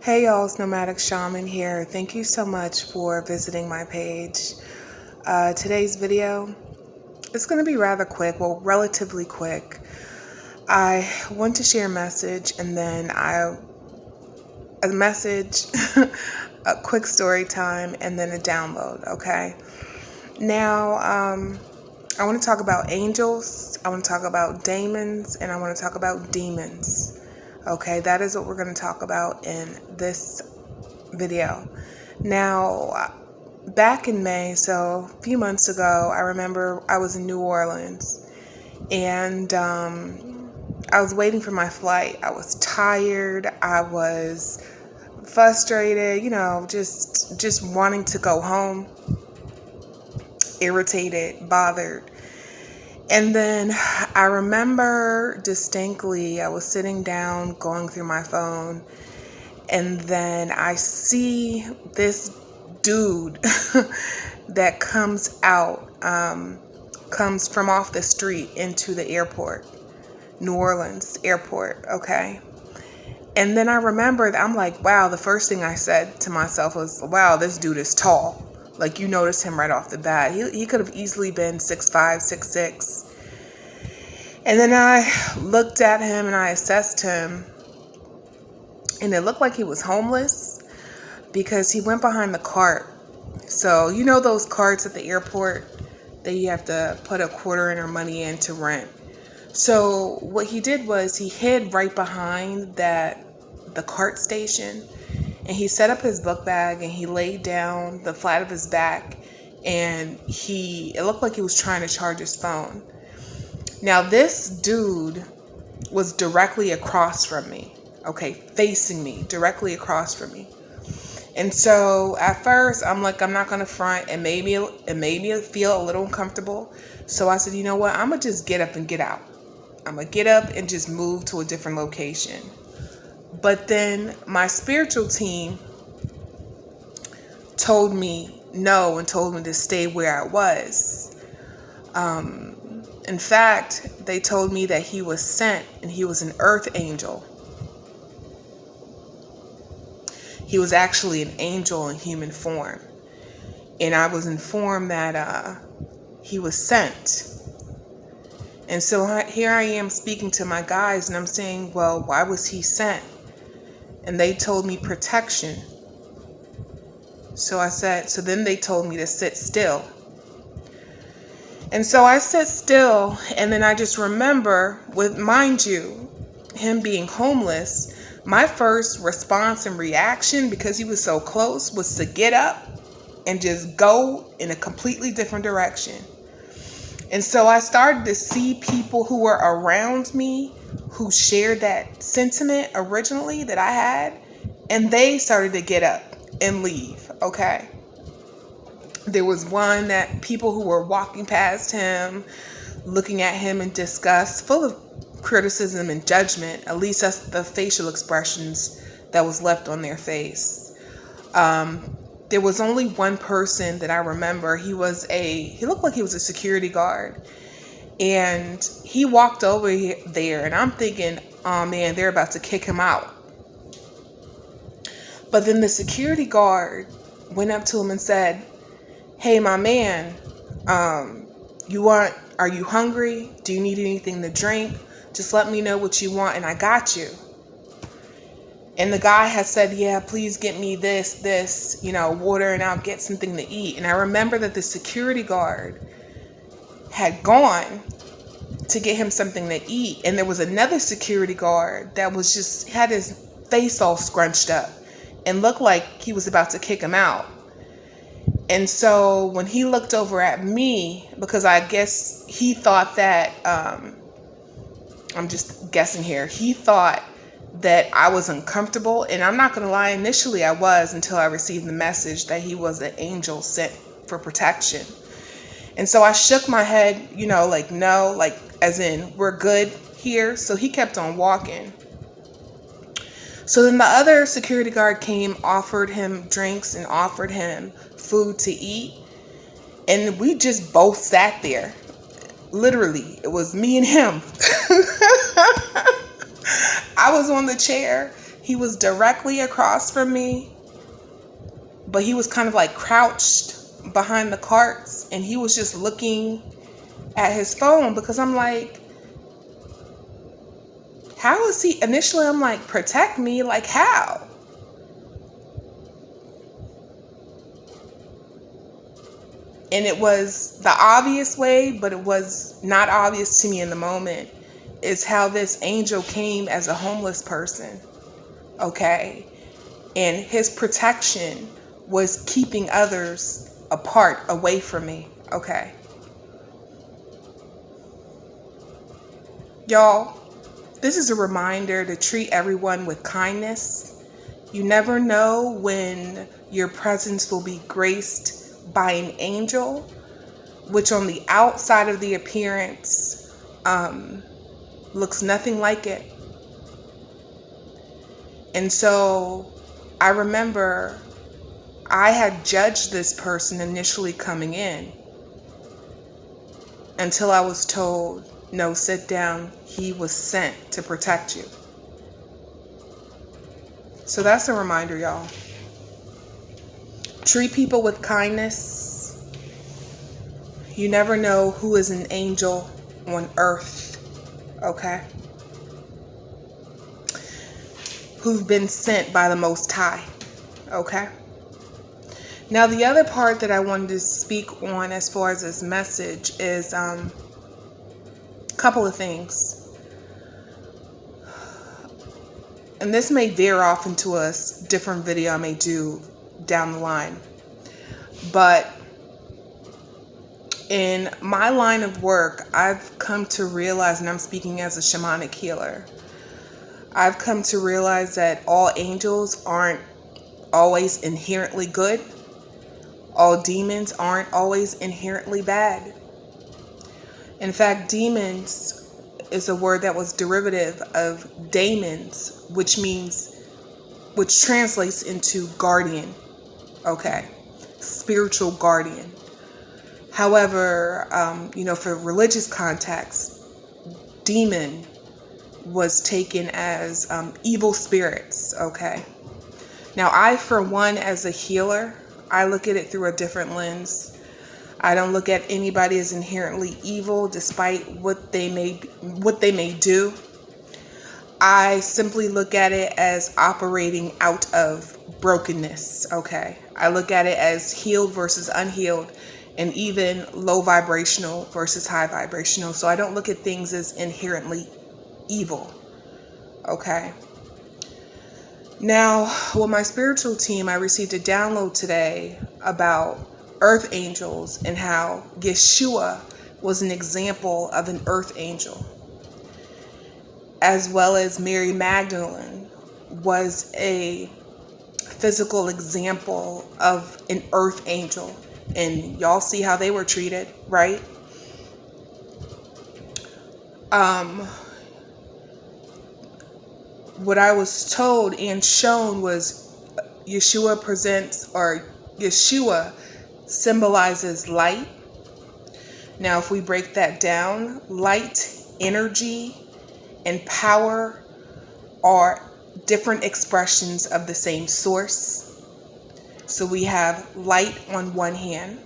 Hey y'all, it's Nomadic Shaman here. Thank you so much for visiting my page. Today's video is going to be rather quick, well, relatively quick. I want to share a message and then a quick story time, and then a download, okay? Now, I want to talk about angels, I want to talk about daemons, and I want to talk about demons. Okay, that is what we're going to talk about in this video. Now, back in May, so a few months ago, I remember I was in New Orleans, and I was waiting for my flight. I was tired, I was frustrated, just wanting to go home, irritated, bothered. And then I remember distinctly, I was sitting down going through my phone, and then I see this dude that comes from off the street into the airport, New Orleans airport, okay? And then I remembered, I'm like, wow, the first thing I said to myself was, wow, this dude is tall. Like, you notice him right off the bat. He could have easily been 6'5", 6'6". And then I looked at him and I assessed him, and it looked like he was homeless because he went behind the cart. So, you know those carts at the airport that you have to put a quarter in or money in to rent? So what he did was he hid right behind the cart station, and he set up his book bag and he laid down the flat of his back, and it looked like he was trying to charge his phone. Now this dude was directly across from me, okay, facing me, directly across from me. And so at first I'm like, I'm not gonna front, and it made me feel a little uncomfortable. So I said, you know what, I'm gonna just get up and get out. I'm gonna get up and just move to a different location. But then my spiritual team told me no and told me to stay where I was. In fact, they told me that he was sent and he was an earth angel. He was actually an angel in human form. And I was informed that he was sent. And so here I am speaking to my guys, and I'm saying, well, why was he sent? And they told me protection. So then they told me to sit still. And so I sit still, and then I just remember, mind you, him being homeless, my first response and reaction, because he was so close, was to get up and just go in a completely different direction. And so I started to see people who were around me who shared that sentiment originally that I had, and they started to get up and leave, okay? There was people who were walking past him, looking at him in disgust, full of criticism and judgment. At least that's the facial expressions that was left on their face. There was only one person that I remember. He looked like he was a security guard. And he walked over there, and I'm thinking, oh man, they're about to kick him out. But then the security guard went up to him and said, hey, my man, are you hungry? Do you need anything to drink? Just let me know what you want and I got you. And the guy had said, yeah, please get me this, water, and I'll get something to eat. And I remember that the security guard had gone to get him something to eat. And there was another security guard that had his face all scrunched up and looked like he was about to kick him out. And so when he looked over at me, because I guess he thought that, I'm just guessing here, he thought that I was uncomfortable. And I'm not going to lie, initially I was, until I received the message that he was an angel sent for protection. And so I shook my head, like, no, like as in we're good here. So he kept on walking. So then the other security guard came, offered him drinks and offered him food to eat. And we just both sat there. Literally, it was me and him. I was on the chair. He was directly across from me, but he was kind of like crouched behind the carts, and he was just looking at his phone, because I'm like, how is he? Initially, I'm like, protect me? Like, how? And it was the obvious way, but it was not obvious to me in the moment, is how this angel came as a homeless person. Okay. And his protection was keeping others apart, away from me. Okay. Y'all, this is a reminder to treat everyone with kindness. You never know when your presence will be graced by an angel, which on the outside of the appearance looks nothing like it. And so I remember I had judged this person initially coming in, until I was told, no, sit down. He was sent to protect you. So that's a reminder, y'all. Treat people with kindness. You never know who is an angel on earth, okay? Who've been sent by the Most High, okay? Now, the other part that I wanted to speak on as far as this message is a couple of things. And this may veer off into a different video I may do down the line. But in my line of work, I've come to realize, and I'm speaking as a shamanic healer, I've come to realize that all angels aren't always inherently good. All demons aren't always inherently bad. In fact, demons is a word that was derivative of Daemons, which translates into guardian, okay? Spiritual guardian. However, for religious context, demon was taken as evil spirits, okay? Now, I, for one, as a healer, I look at it through a different lens. I don't look at anybody as inherently evil, despite what they may do. I simply look at it as operating out of brokenness, okay? I look at it as healed versus unhealed, and even low vibrational versus high vibrational. So I don't look at things as inherently evil, okay? Now, with my spiritual team, I received a download today about earth angels and how Yeshua was an example of an earth angel, as well as Mary Magdalene was a physical example of an earth angel. And y'all see how they were treated, right? What I was told and shown was Yeshua symbolizes light. Now, if we break that down, light, energy, and power are different expressions of the same source. So we have light on one hand,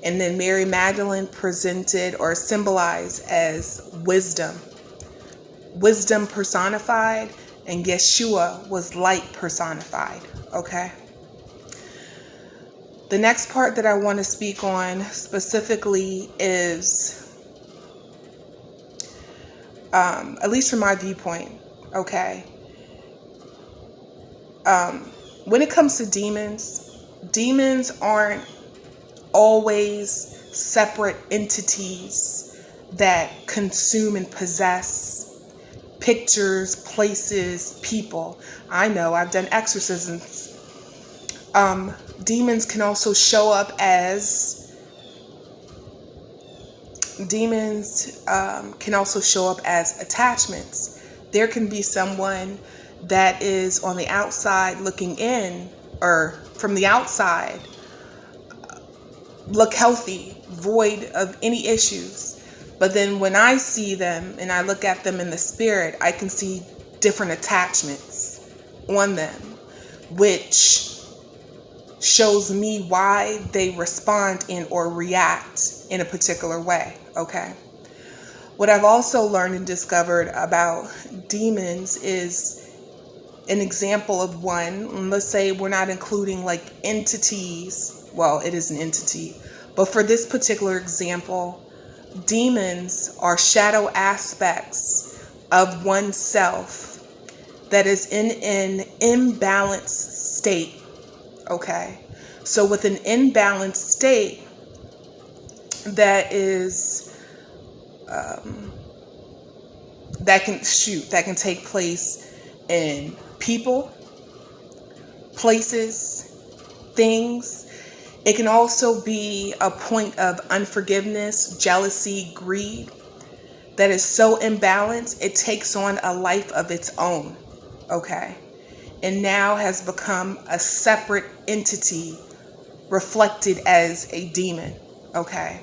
and then Mary Magdalene presented or symbolized as wisdom. Wisdom personified, and Yeshua was light personified, okay? The next part that I want to speak on specifically is, at least from my viewpoint, okay? When it comes to demons aren't always separate entities that consume and possess pictures, places, people. I know, I've done exorcisms. Demons can also show up as attachments. There can be someone that is on the outside looking in, or from the outside look healthy, void of any issues. But then when I see them and I look at them in the spirit, I can see different attachments. on them, which shows me why they respond in or react in a particular way, okay? What I've also learned and discovered about demons is an example of one. Let's say we're not including like entities. Well, it is an entity. But for this particular example, demons are shadow aspects of oneself that is in an imbalanced state. Okay? So with an imbalanced state, that is that can take place in people, places, things. It can also be a point of unforgiveness, jealousy, greed that is so imbalanced it takes on a life of its own, okay? And now has become a separate entity reflected as a demon, okay?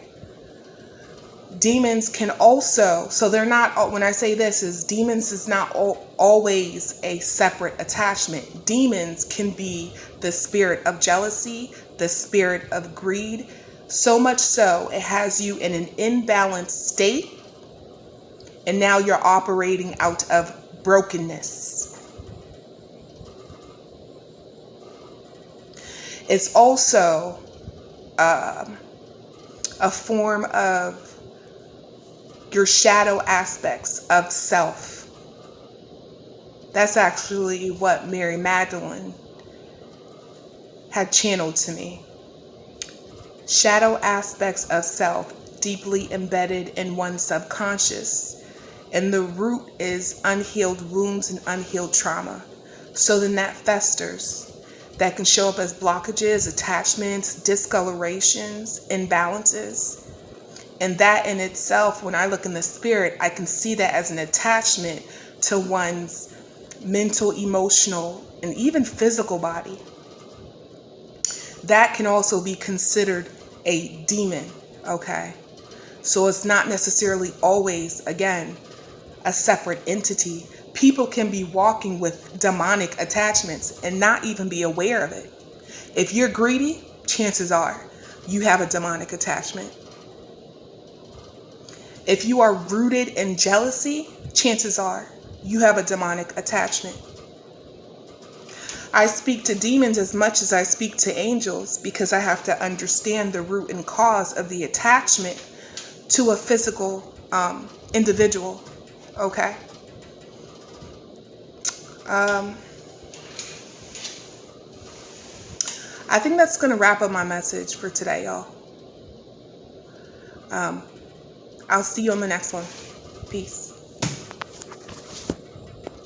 Demons can also, so they're not, when I say this, is demons is not always a separate attachment. Demons can be the spirit of jealousy, the spirit of greed, so much so it has you in an imbalanced state, and now you're operating out of brokenness. It's also a form of your shadow aspects of self. That's actually what Mary Magdalene had channeled to me. Shadow aspects of self deeply embedded in one's subconscious. And the root is unhealed wounds and unhealed trauma. So then that festers. That can show up as blockages, attachments, discolorations, imbalances. And that in itself, when I look in the spirit, I can see that as an attachment to one's mental, emotional, and even physical body. That can also be considered a demon, okay? So it's not necessarily always, again, a separate entity. People can be walking with demonic attachments and not even be aware of it. If you're greedy, chances are you have a demonic attachment. If you are rooted in jealousy, chances are you have a demonic attachment. I speak to demons as much as I speak to angels because I have to understand the root and cause of the attachment to a physical individual. Okay? I think that's going to wrap up my message for today, y'all. I'll see you on the next one. Peace.